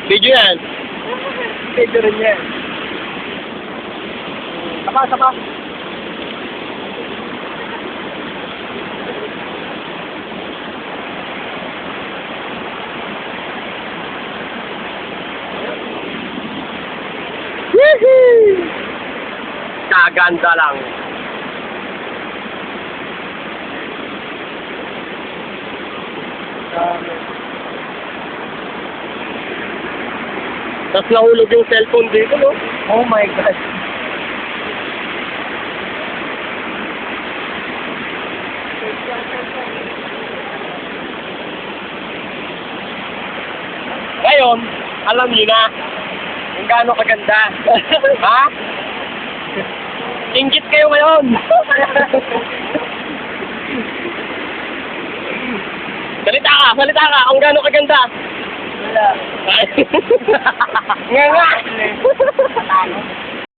Video yan. Video rin yan. Sapa. Woohoo! Kaganda lang. Tapos nahulog yung cellphone dito, no? Oh my God. Ngayon, alam niyo na kung gaano kaganda. Ha? Inggit kayo ngayon. Salita ka. Kung gaano kaganda. Wala. Nga nga.